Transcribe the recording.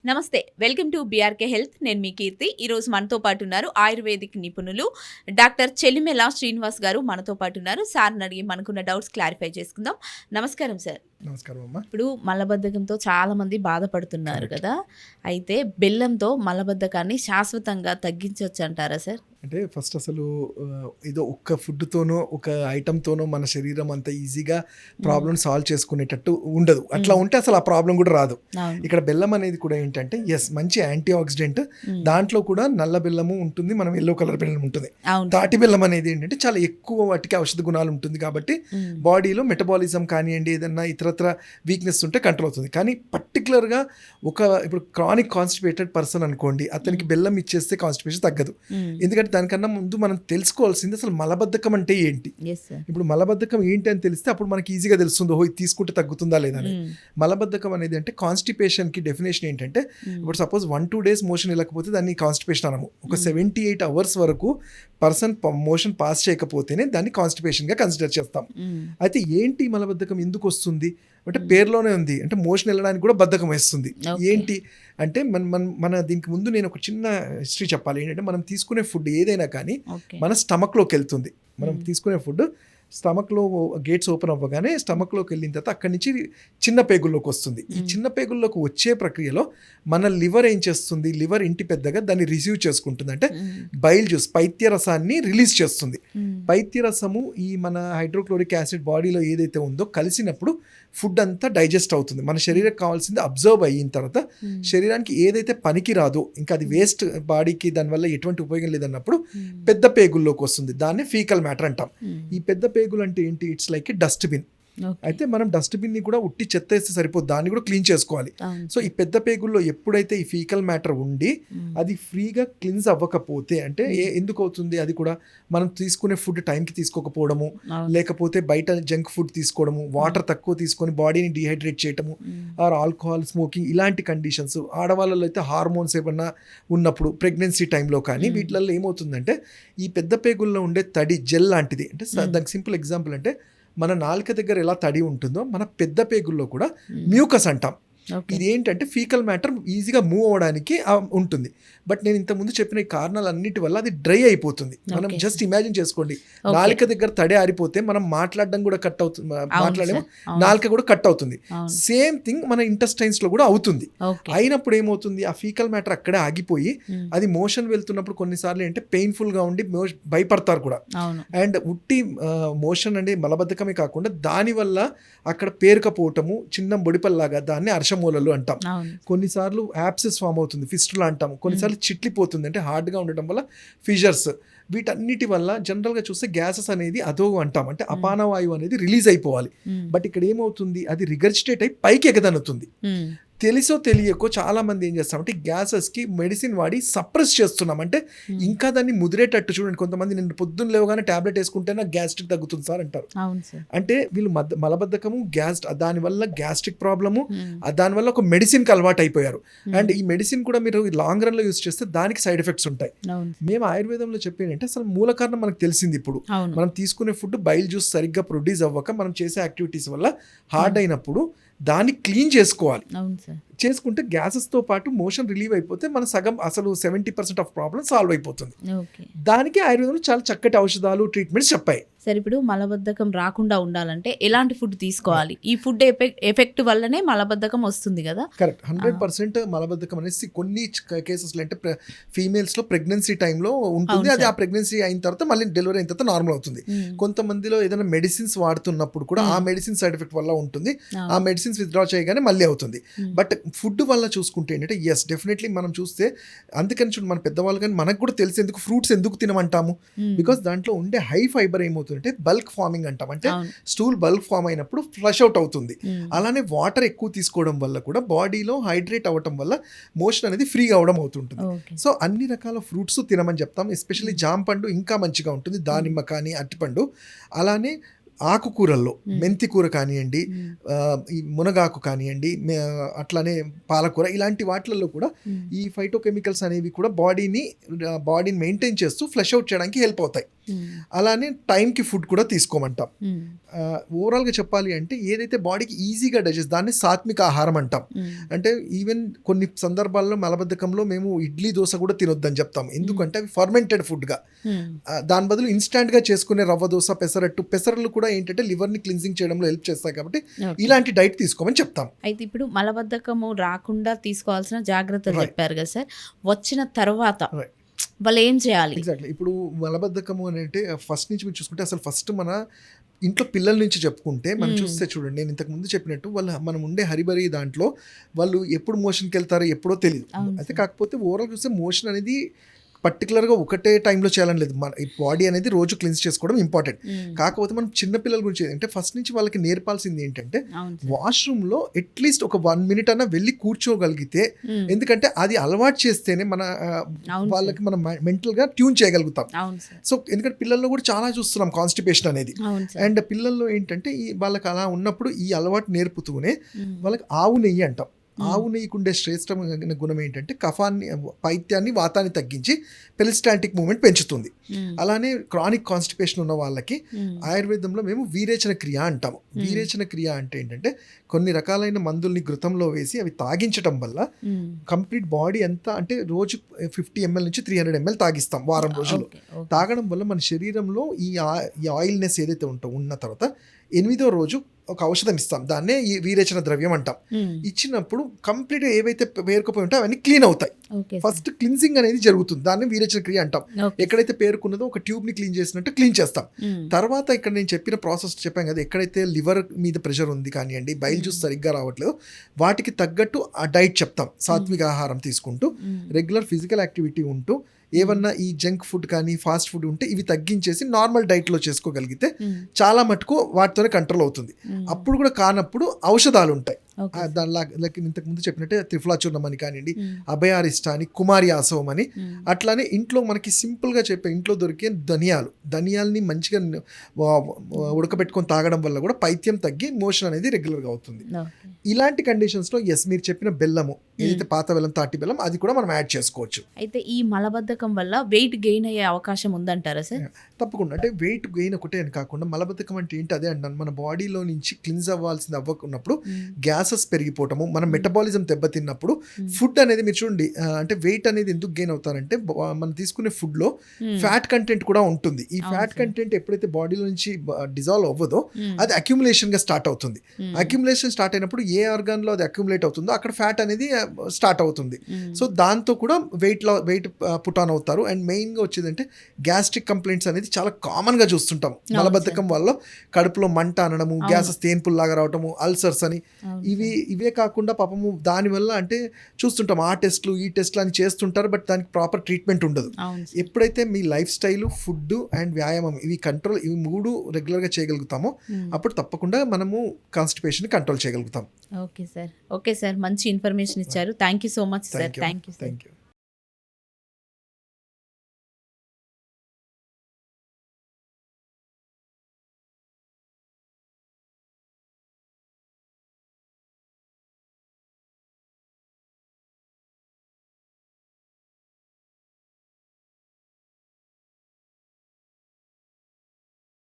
నమస్తే. Welcome to BRK health. నేను మీ కీర్తి. ఈరోజు మనతో పాటు ఉన్నారు ఆయుర్వేదిక్ నిపుణులు డాక్టర్ చెలిమెల శ్రీనివాస్ గారు మనతో పాటు ఉన్నారు. సార్ని అడిగి మనకున్న డౌట్స్ క్లారిఫై చేసుకుందాం. నమస్కారం సార్. నమస్కారం అమ్మా. ఇప్పుడు మలబద్ధకంతో చాలా మంది బాధపడుతున్నారు కదా, అయితే బెల్లంతో మలబద్ధకాన్ని శాశ్వతంగా తగ్గించవచ్చు అంటారా సార్? అంటే ఫస్ట్ అసలు ఏదో ఒక్క ఫుడ్తోనో ఒక ఐటమ్తోనో మన శరీరం అంత ఈజీగా ప్రాబ్లమ్ సాల్వ్ చేసుకునేటట్టు ఉండదు. అట్లా ఉంటే అసలు ఆ ప్రాబ్లం కూడా రాదు. ఇక్కడ బెల్లం అనేది కూడా ఏంటంటే మంచి యాంటీ ఆక్సిడెంట్, దాంట్లో కూడా నల్ల బెల్లము ఉంటుంది, మనం ఎల్లో కలర్ బెల్లం ఉంటుంది. తాటి బెల్లం అనేది ఏంటంటే చాలా ఎక్కువ వాటికి ఔషధ గుణాలు ఉంటుంది కాబట్టి బాడీలో మెటబాలిజం కానివ్వండి, ఏదన్నా ఇతరత్ర వీక్నెస్ ఉంటే కంట్రోల్ అవుతుంది. కానీ పర్టికులర్గా ఇప్పుడు క్రానిక్ కాన్స్టిపేటెడ్ పర్సన్ అనుకోండి, అతనికి బెల్లం ఇచ్చేస్తే కాన్స్టిపేషన్ తగ్గదు. ఎందుకంటే దానికన్నా ముందు మనం తెలుసుకోవాల్సింది అసలు మలబద్ధకం అంటే ఏంటి. ఇప్పుడు మలబద్ధకం ఏంటి అని తెలిస్తే అప్పుడు మనకి ఈజీగా తెలుస్తుంది, ఓహో ఇది తీసుకుంటే తగ్గుతుందా లేదా అని. మలబద్ధకం అనేది అంటే కాన్స్టిపేషన్ కి డెఫినేషన్ ఏంటంటే, ఇప్పుడు సపోజ్ 1-2 days మోషన్ వెళ్ళకపోతే దాన్ని కాన్స్టిపేషన్ అనము. ఒక 78 hours వరకు పర్సన్ మోషన్ పాస్ చేయకపోతేనే దాన్ని కాన్స్టిపేషన్ గా కన్సిడర్ చేస్తాం. అయితే ఏంటి మలబద్ధకం ఎందుకు వస్తుంది అంటే పేరులోనే ఉంది, అంటే మోషన్ వెళ్ళడానికి కూడా బద్ధకం వేస్తుంది. ఏంటి అంటే మన దీనికి ముందు నేను ఒక చిన్న హిస్టరీ చెప్పాలి. ఏంటంటే మనం తీసుకునే ఫుడ్ ఏదైనా కానీ మన స్టమక్లోకి వెళ్తుంది. మనం తీసుకునే ఫుడ్ స్టమక్లో గేట్స్ ఓపెన్ అవ్వగానే స్టమక్లోకి వెళ్ళిన తర్వాత అక్కడి నుంచి చిన్న పేగుల్లోకి వస్తుంది. ఈ చిన్న పేగుల్లోకి వచ్చే ప్రక్రియలో మన లివర్ ఏం చేస్తుంది, లివర్ ఇంటి పెద్దగా దాన్ని రిసీవ్ చేసుకుంటుంది. అంటే బైల్ జ్యూస్ పైత్యరసాన్ని రిలీజ్ చేస్తుంది. పైత్యరసము ఈ మన హైడ్రోక్లోరిక్ యాసిడ్ బాడీలో ఏదైతే ఉందో కలిసినప్పుడు ఫుడ్ అంతా డైజెస్ట్ అవుతుంది. మన శరీరం కావాల్సింది అబ్జర్వ్ అయిన తర్వాత శరీరానికి ఏదైతే పనికి రాదో, ఇంకా అది వేస్ట్ బాడీకి, దానివల్ల ఎటువంటి ఉపయోగం లేదన్నప్పుడు పెద్ద పేగుల్లోకి వస్తుంది. దాన్ని ఫీకల్ మ్యాటర్ అంటాం. ఈ పెద్ద పేగులు అంటే ఏంటి, ఇట్స్ లైక్ ఏ డస్ట్బిన్. అయితే మనం డస్ట్బిన్ ని కూడా ఉట్టి చెత్త వేస్తే సరిపోదు, దాన్ని కూడా క్లీన్ చేసుకోవాలి. సో ఈ పెద్ద పేగుల్లో ఎప్పుడైతే ఈ ఫీకల్ మ్యాటర్ ఉండి అది ఫ్రీగా క్లీన్స్ అవ్వకపోతే, అంటే ఎందుకు అవుతుంది, అది కూడా మనం తీసుకునే ఫుడ్ టైంకి తీసుకోకపోవడము, లేకపోతే బయట జంక్ ఫుడ్ తీసుకోవడము, వాటర్ తక్కువ తీసుకొని బాడీని డిహైడ్రేట్ చేయటము, ఆర్ ఆల్కహాల్, స్మోకింగ్, ఇలాంటి కండిషన్స్. ఆడవాళ్ళలో అయితే హార్మోన్స్ ఏమన్నా ఉన్నప్పుడు ప్రెగ్నెన్సీ టైంలో కానీ వీటిల్లో ఏమవుతుందంటే ఈ పెద్ద పేగుల్లో ఉండే తడి జెల్ లాంటిది. అంటే దానికి సింపుల్ ఎగ్జాంపుల్ అంటే మన నాలుక దగ్గర ఎలా తడి ఉంటుందో మన పెద్ద పేగుల్లో కూడా మ్యూకస్ అంటాం. ఇది ఏంటంటే ఫీకల్ మ్యాటర్ ఈజీగా మూవ్ అవ్వడానికి ఉంటుంది. బట్ నేను ఇంతకుముందు చెప్పిన ఈ కారణాలన్నిటి వల్ల అది డ్రై అయిపోతుంది. మనం జస్ట్ ఇమాజిన్ చేసుకోండి, నాలుక దగ్గర తడి ఆరిపోతే మనం మాట్లాడడం కూడా కట్ అవుతుంది, మాట్లాడేమో నాలుక కూడా కట్ అవుతుంది. సేమ్ థింగ్ మన ఇంటెస్టైన్స్ లో కూడా అవుతుంది. అయినప్పుడు ఏమవుతుంది, ఆ ఫీకల్ మ్యాటర్ అక్కడే ఆగిపోయి అది మోషన్ వెళ్తున్నప్పుడు కొన్నిసార్లు అంటే పెయిన్ఫుల్ గా ఉండి భయపడతారు కూడా. అండ్ ఉట్టి మోషన్ అంటే మలబద్ధకమే కాకుండా దానివల్ల అక్కడ పేరుకపోవటము, చిన్న బొడిపల్లాగా, దాన్ని అర్షమూలలు అంటాం. కొన్నిసార్లు యాప్సెస్ ఫామ్ అవుతుంది, ఫిస్టులా అంటాం. కొన్నిసార్లు చిట్లిపోతుంది, అంటే హార్డ్గా ఉండటం వల్ల ఫిషర్స్. వీటన్నిటి వల్ల జనరల్గా చూస్తే గ్యాసెస్ అనేది అదో అంటాం, అంటే అపానవాయువు అనేది రిలీజ్ అయిపోవాలి. బట్ ఇక్కడ ఏమవుతుంది, అది రిగర్జిటేట్ అయి పైకి ఎగదనుతుంది. తెలిసో తెలియకో చాలా మంది ఏం చేస్తామంటే గ్యాసెస్కి మెడిసిన్ వాడి సప్రెస్ చేస్తున్నాం. అంటే ఇంకా దాన్ని ముదిరేటట్టు చూడండి. కొంతమంది నేను పొద్దున్న లేవగానే టాబ్లెట్ వేసుకుంటే నాకు గ్యాస్ట్రిక్ తగ్గుతుంది సార్ అంటారు. అంటే వీళ్ళు మలబద్ధకము, గ్యాస్, దానివల్ల గ్యాస్ట్రిక్ ప్రాబ్లము, దానివల్ల ఒక మెడిసిన్కి అలవాటు అయిపోయారు. అండ్ ఈ మెడిసిన్ కూడా మీరు లాంగ్ రన్ లో యూస్ చేస్తే దానికి సైడ్ ఎఫెక్ట్స్ ఉంటాయి. మేము ఆయుర్వేదంలో చెప్పేదంటే అసలు మూల కారణం మనకు తెలిసింది. ఇప్పుడు మనం తీసుకునే ఫుడ్ బైల్ జ్యూస్ సరిగ్గా ప్రొడ్యూస్ అవ్వక మనం చేసే యాక్టివిటీస్ వల్ల హార్డ్ అయినప్పుడు దాన్ని క్లీన్ చేసుకోవాలి. చేసుకుంటే గ్యాసెస్తో పాటు మోషన్ రిలీవ్ అయిపోతే మన సగం అసలు 70% ఆఫ్ ప్రాబ్లమ్ సాల్వ్ అయిపోతుంది. దానికి ఆయుర్వేదంలో చాలా చక్కటి ఔషధాలు, ట్రీట్మెంట్స్ చెప్పాయి. సరే, ఇప్పుడు మలబద్ధకం రాకుండా ఉండాలంటే ఎలాంటి ఫుడ్ తీసుకోవాలి? ఈ ఫుడ్ ఎఫెక్ట్ వల్లనే మలబద్ధకం వస్తుంది కదా? కరెక్ట్. 100% మలబద్ధకం అనేసి కొన్ని కేసెస్లో అంటే ఫీమేల్స్లో ప్రెగ్నెన్సీ టైంలో ఉంటుంది. అది ఆ ప్రెగ్నెన్సీ అయిన తర్వాత మళ్ళీ డెలివరీ అయిన తర్వాత నార్మల్ అవుతుంది. కొంతమందిలో ఏదైనా మెడిసిన్స్ వాడుతున్నప్పుడు కూడా ఆ మెడిసిన్ సైడ్ ఎఫెక్ట్ వల్ల ఉంటుంది. ఆ మెడిసిన్స్ విత్డ్రా చేయగానే మళ్ళీ అవుతుంది. బట్ ఫుడ్ వల్ల చూసుకుంటే ఏంటంటే డెఫినెట్లీ మనం చూస్తే, అందుకని చూడండి మన పెద్దవాళ్ళు కానీ మనకు కూడా తెలిసి ఎందుకు ఫ్రూట్స్ ఎందుకు తినమంటాము, బికాస్ దాంట్లో ఉండే హై ఫైబర్ ఏమవుతుందంటే బల్క్ ఫార్మింగ్ అంటాం. అంటే స్టూల్ బల్క్ ఫామ్ అయినప్పుడు ఫ్లష్ అవుట్ అవుతుంది. అలానే వాటర్ ఎక్కువ తీసుకోవడం వల్ల కూడా బాడీలో హైడ్రేట్ అవ్వడం వల్ల మోషన్ అనేది ఫ్రీగా అవడం అవుతుంటుంది. సో అన్ని రకాల ఫ్రూట్స్ తినమని చెప్తాం. ఎస్పెషల్లీ జామ పండు ఇంకా మంచిగా ఉంటుంది, దానిమ్మ కానీ అరటిపండు. అలానే ఆకుకూరల్లో మెంతి కూర కానివ్వండి, ఈ మునగాకు కానివ్వండి, అట్లానే పాలకూర, ఇలాంటి వాటిలలో కూడా ఈ ఫైటోకెమికల్స్ అనేవి కూడా బాడీని మెయింటైన్ చేస్తూ ఫ్లష్ అవుట్ చేయడానికి హెల్ప్ అవుతాయి. అలానే టైంకి ఫుడ్ కూడా తీసుకోమంటాం. ఓవరాల్గా చెప్పాలి అంటే ఏదైతే బాడీకి ఈజీగా డైజెస్ట్ దాన్ని సాత్విక ఆహారం అంటాం. అంటే ఈవెన్ కొన్ని సందర్భాల్లో మలబద్ధకంలో మేము ఇడ్లీ దోశ కూడా తినొద్దని చెప్తాం. ఎందుకంటే అవి ఫర్మెంటెడ్ ఫుడ్గా, దాని బదులు ఇన్స్టాంట్గా చేసుకునే రవ్వ దోశ, పెసరలు కూడా ఏంటంటే లివర్ని క్లిన్జింగ్ చేయడంలో హెల్ప్ చేస్తాయి. కాబట్టి ఇలాంటి డైట్ తీసుకోమని చెప్తాం. అయితే ఇప్పుడు మలబద్ధకము రాకుండా తీసుకోవాల్సిన జాగ్రత్తలు చెప్పారు కదా సార్, వచ్చిన తర్వాత వాళ్ళు ఏం చేయాలి? ఎగ్జాక్ట్లీ. ఇప్పుడు మలబద్ధకము అని అంటే ఫస్ట్ నుంచి మీరు చూసుకుంటే అసలు ఫస్ట్ మన ఇంట్లో పిల్లల నుంచి చెప్పుకుంటే మనం చూస్తే చూడండి, నేను ఇంతకు ముందు చెప్పినట్టు వాళ్ళు మనం ఉండే హరిబరి దాంట్లో వాళ్ళు ఎప్పుడు మోషన్కి వెళ్తారో ఎప్పుడో తెలియదు. అయితే కాకపోతే ఓవరాల్ చూస్తే మోషన్ అనేది పర్టికులర్గా ఒకటే టైంలో చేయాలని లేదు. మన ఈ బాడీ అనేది రోజు క్లీన్స్ చేసుకోవడం ఇంపార్టెంట్. కాకపోతే మనం చిన్నపిల్లల గురించి అంటే ఫస్ట్ నుంచి వాళ్ళకి నేర్పాల్సింది ఏంటంటే వాష్రూమ్లో అట్లీస్ట్ ఒక 1 minute అన్నా వెళ్ళి కూర్చోగలిగితే, ఎందుకంటే అది అలవాటు చేస్తేనే మన వాళ్ళకి మనం మెంటల్గా ట్యూన్ చేయగలుగుతాం. సో ఎందుకంటే పిల్లల్లో కూడా చాలా చూస్తున్నాం కాన్స్టిపేషన్ అనేది. అండ్ పిల్లల్లో ఏంటంటే వాళ్ళకి అలా ఉన్నప్పుడు ఈ అలవాటు నేర్పుతూనే వాళ్ళకి ఆవు నెయ్యి అంటాం. ఆవు నెయ్యికుండే శ్రేష్టమైన గుణం ఏంటంటే కఫాన్ని, పైత్యాన్ని, వాతాన్ని తగ్గించి పెరిస్టాల్టిక్ మూమెంట్ పెంచుతుంది. అలానే క్రానిక్ కాన్స్టిపేషన్ ఉన్న వాళ్ళకి ఆయుర్వేదంలో మేము వీరేచన క్రియ అంటాము. వీరేచన క్రియ అంటే ఏంటంటే కొన్ని రకాలైన మందుల్ని ఘృతంలో వేసి అవి తాగించడం వల్ల కంప్లీట్ బాడీ అంతా, అంటే రోజు 50 ml నుంచి 300 ml తాగిస్తాం వారం రోజులు. తాగడం వల్ల మన శరీరంలో ఈ ఆయిల్నెస్ ఏదైతే ఉన్న తర్వాత 8వ రోజు ఒక ఔషధం ఇస్తాం. దాన్నే ఈ వీరేచన ద్రవ్యం అంటాం. ఇచ్చినప్పుడు కంప్లీట్ ఏవైతే పేరుకుపోయి ఉంటాయో అవన్నీ క్లీన్ అవుతాయి. ఫస్ట్ క్లిన్సింగ్ అనేది జరుగుతుంది. దాన్ని వీరేచన క్రియ అంటాం. ఎక్కడైతే పేరుకున్నదో ఒక ట్యూబ్ ని క్లీన్ చేసినట్టు క్లీన్ చేస్తాం. తర్వాత ఇక్కడ నేను చెప్పిన ప్రాసెస్ చెప్పాను కదా, ఎక్కడైతే లివర్ మీద ప్రెషర్ ఉంది కానివ్వండి, బైల్ జ్యూస్ సరిగ్గా రావట్లేదు, వాటికి తగ్గట్టు ఆ డైట్ చెప్తాం. సాత్విక ఆహారం తీసుకుంటూ రెగ్యులర్ ఫిజికల్ యాక్టివిటీ ఉంటూ ఏమన్నా ఈ జంక్ ఫుడ్ కానీ ఫాస్ట్ ఫుడ్ ఉంటే ఇవి తగ్గించేసి నార్మల్ డైట్లో చేసుకోగలిగితే చాలా మటుకు వాటితోనే కంట్రోల్ అవుతుంది. అప్పుడు కూడా కానప్పుడు ఔషధాలు ఉంటాయి. దానిలాగా ఇంతకు ముందు చెప్పినట్టే త్రిఫలాచూర్ణం అని కానివ్వండి, అభయారిష్ట అని, కుమారి ఆసవం అని, అట్లానే ఇంట్లో మనకి సింపుల్గా చెప్పే ఇంట్లో దొరికే ధనియాల్ని మంచిగా ఉడకబెట్టుకొని తాగడం వల్ల కూడా పైత్యం తగ్గి మోషన్ అనేది రెగ్యులర్గా అవుతుంది. ఇలాంటి కండిషన్స్లో మీరు చెప్పిన బెల్లము ఏదైతే పాత బెల్లం, తాటి బెల్లం, అది కూడా మనం యాడ్ చేసుకోవచ్చు. అయితే ఈ మలబద్ధకం వల్ల వెయిట్ గెయిన్ అయ్యే అవకాశం ఉందంటారా సార్? తప్పకుండా. అంటే వెయిట్ గెయిన్ ఒకటే అని కాకుండా మలబద్ధకం అంటే ఏంటి, అదే అంటాను, మన బాడీలో నుంచి క్లిన్స్ అవ్వాల్సింది అవ్వకున్నప్పుడు గ్యాసెస్ పెరిగిపోవటము, మన మెటబాలిజం దెబ్బతిన్నప్పుడు ఫుడ్ అనేది మీరు చూడండి, అంటే వెయిట్ అనేది ఎందుకు గెయిన్ అవుతారంటే మనం తీసుకునే ఫుడ్లో ఫ్యాట్ కంటెంట్ కూడా ఉంటుంది. ఈ ఫ్యాట్ కంటెంట్ ఎప్పుడైతే బాడీలో నుంచి డిజాల్వ్ అవ్వదో అది అక్యుములేషన్గా స్టార్ట్ అవుతుంది. అక్యుములేషన్ స్టార్ట్ అయినప్పుడు ఏ ఆర్గాన్లో అది అక్యుములేట్ అవుతుందో అక్కడ ఫ్యాట్ అనేది స్టార్ట్ అవుతుంది. సో దాంతో కూడా వెయిట్ పుట్ ఆన్ అవుతారు. అండ్ మెయిన్గా వచ్చేదంటే గ్యాస్ట్రిక్ కంప్లైంట్స్ అనేది చాలా కామన్గా చూస్తుంటాం. మలబద్ధకం వల్ల కడుపులో మంట అనడము, గ్యాసెస్ తేన్పుల్లాగా రావటము, అల్సర్స్ అని, ఇవే కాకుండా పాపము దానివల్ల అంటే చూస్తుంటాం ఆ టెస్ట్లు ఈ టెస్ట్లు అని చేస్తుంటారు, బట్ దానికి ప్రాపర్ ట్రీట్మెంట్ ఉండదు. ఎప్పుడైతే మీ లైఫ్ స్టైల్, ఫుడ్ అండ్ వ్యాయామం ఇవి 3 రెగ్యులర్గా చేయగలుగుతామో అప్పుడు తప్పకుండా మనము కాన్స్టిపేషన్ కంట్రోల్ చేయగలుగుతాం. ఓకే సార్, మంచి ఇన్ఫర్మేషన్ ఇచ్చారు. Thank you so much sir. Thank you.